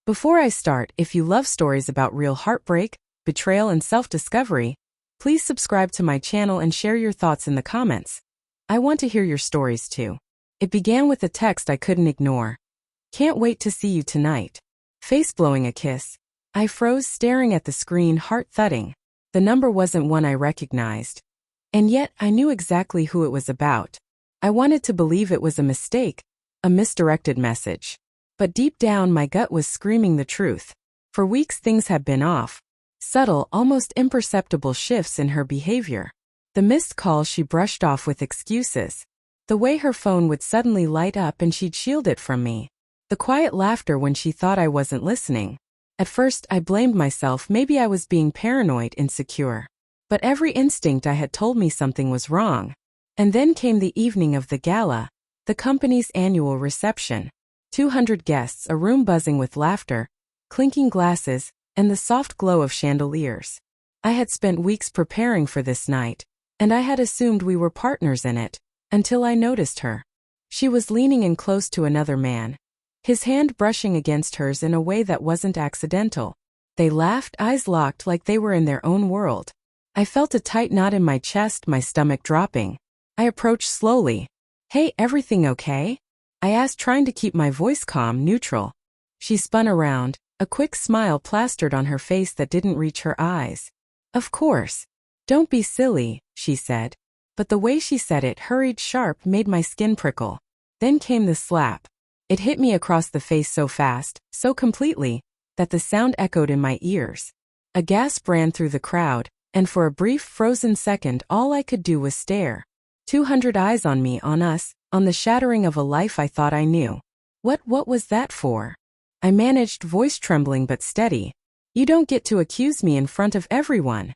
Before I start, if you love stories about real heartbreak, betrayal, and self-discovery, please subscribe to my channel and share your thoughts in the comments. I want to hear your stories too. It began with a text I couldn't ignore. "Can't wait to see you tonight." Face blowing a kiss. I froze, staring at the screen, heart thudding. The number wasn't one I recognized. And yet, I knew exactly who it was about. I wanted to believe it was a mistake, a misdirected message. But deep down, my gut was screaming the truth. For weeks, things had been off. Subtle, almost imperceptible shifts in her behavior. The missed calls she brushed off with excuses. The way her phone would suddenly light up and she'd shield it from me. The quiet laughter when she thought I wasn't listening. At first, I blamed myself. Maybe I was being paranoid, insecure. But every instinct I had told me something was wrong. And then came the evening of the gala, the company's annual reception. 200 guests, a room buzzing with laughter, clinking glasses, and the soft glow of chandeliers. I had spent weeks preparing for this night, and I had assumed we were partners in it, until I noticed her. She was leaning in close to another man, his hand brushing against hers in a way that wasn't accidental. They laughed, eyes locked like they were in their own world. I felt a tight knot in my chest, my stomach dropping. I approached slowly. "Hey, everything okay?" I asked, trying to keep my voice calm, neutral. She spun around, a quick smile plastered on her face that didn't reach her eyes. "Of course. Don't be silly," she said. But the way she said it, hurried, sharp, made my skin prickle. Then came the slap. It hit me across the face so fast, so completely, that the sound echoed in my ears. A gasp ran through the crowd, and for a brief, frozen second, all I could do was stare. 200 eyes on me, on us, on the shattering of a life I thought I knew. What was that for? I managed, voice trembling but steady. "You don't get to accuse me in front of everyone,"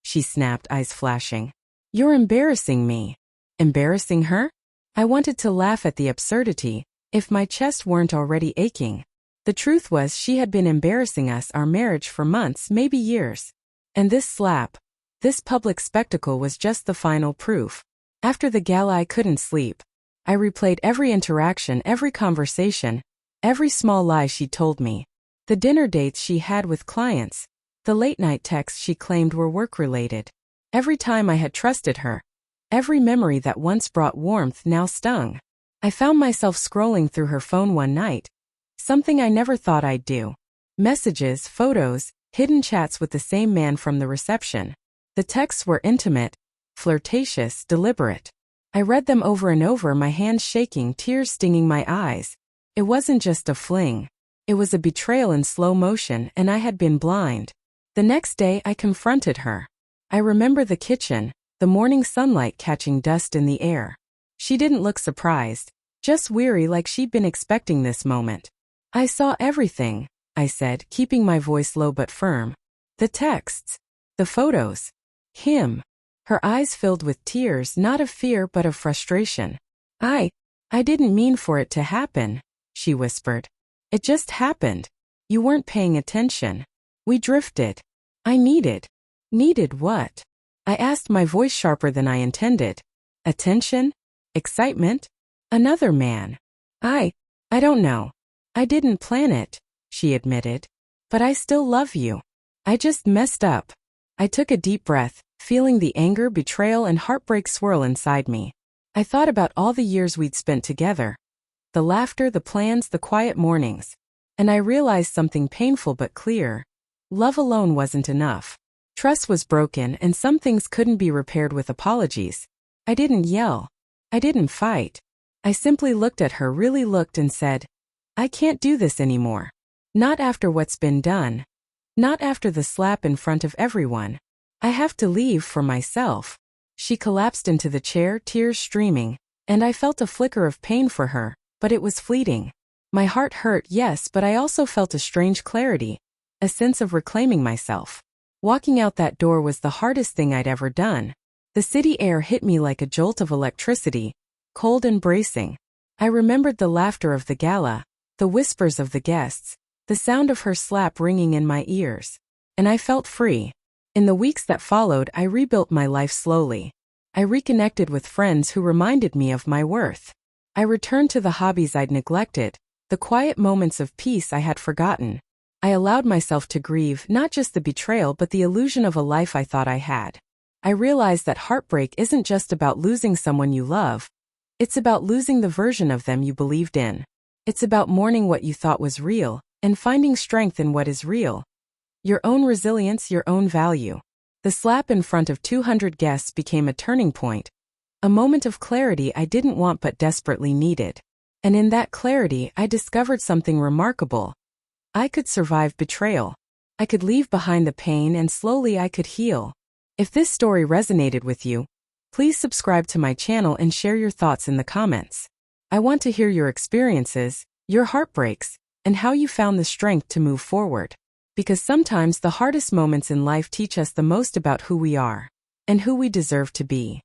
she snapped, eyes flashing. "You're embarrassing me." Embarrassing her? I wanted to laugh at the absurdity, if my chest weren't already aching. The truth was, she had been embarrassing us, our marriage, for months, maybe years. And this slap, this public spectacle was just the final proof. After the gala, I couldn't sleep. I replayed every interaction, every conversation, every small lie she told me. The dinner dates she had with clients, the late-night texts she claimed were work-related. Every time I had trusted her, every memory that once brought warmth now stung. I found myself scrolling through her phone one night, something I never thought I'd do. Messages, photos, hidden chats with the same man from the reception. The texts were intimate, flirtatious, deliberate. I read them over and over, my hands shaking, tears stinging my eyes. It wasn't just a fling. It was a betrayal in slow motion, and I had been blind. The next day, I confronted her. I remember the kitchen, the morning sunlight catching dust in the air. She didn't look surprised, just weary, like she'd been expecting this moment. "I saw everything," I said, keeping my voice low but firm. "The texts, the photos, him." Her eyes filled with tears, not of fear but of frustration. I didn't mean for it to happen," she whispered. "It just happened. You weren't paying attention. We drifted. I needed." "Needed what?" I asked, my voice sharper than I intended. "Attention? Excitement? Another man?" I don't know. I didn't plan it," she admitted. "But I still love you. I just messed up." I took a deep breath, feeling the anger, betrayal, and heartbreak swirl inside me. I thought about all the years we'd spent together. The laughter, the plans, the quiet mornings. And I realized something painful but clear. Love alone wasn't enough. Trust was broken, and some things couldn't be repaired with apologies. I didn't yell. I didn't fight. I simply looked at her, really looked, and said, "I can't do this anymore. Not after what's been done. Not after the slap in front of everyone. I have to leave for myself." She collapsed into the chair, tears streaming, and I felt a flicker of pain for her, but it was fleeting. My heart hurt, yes, but I also felt a strange clarity, a sense of reclaiming myself. Walking out that door was the hardest thing I'd ever done. The city air hit me like a jolt of electricity, cold and bracing. I remembered the laughter of the gala, the whispers of the guests, the sound of her slap ringing in my ears. And I felt free. In the weeks that followed, I rebuilt my life slowly. I reconnected with friends who reminded me of my worth. I returned to the hobbies I'd neglected, the quiet moments of peace I had forgotten. I allowed myself to grieve not just the betrayal but the illusion of a life I thought I had. I realized that heartbreak isn't just about losing someone you love. It's about losing the version of them you believed in. It's about mourning what you thought was real and finding strength in what is real. Your own resilience, your own value. The slap in front of 200 guests became a turning point, a moment of clarity I didn't want but desperately needed. And in that clarity, I discovered something remarkable. I could survive betrayal. I could leave behind the pain and slowly I could heal. If this story resonated with you, please subscribe to my channel and share your thoughts in the comments. I want to hear your experiences, your heartbreaks, and how you found the strength to move forward. Because sometimes the hardest moments in life teach us the most about who we are and who we deserve to be.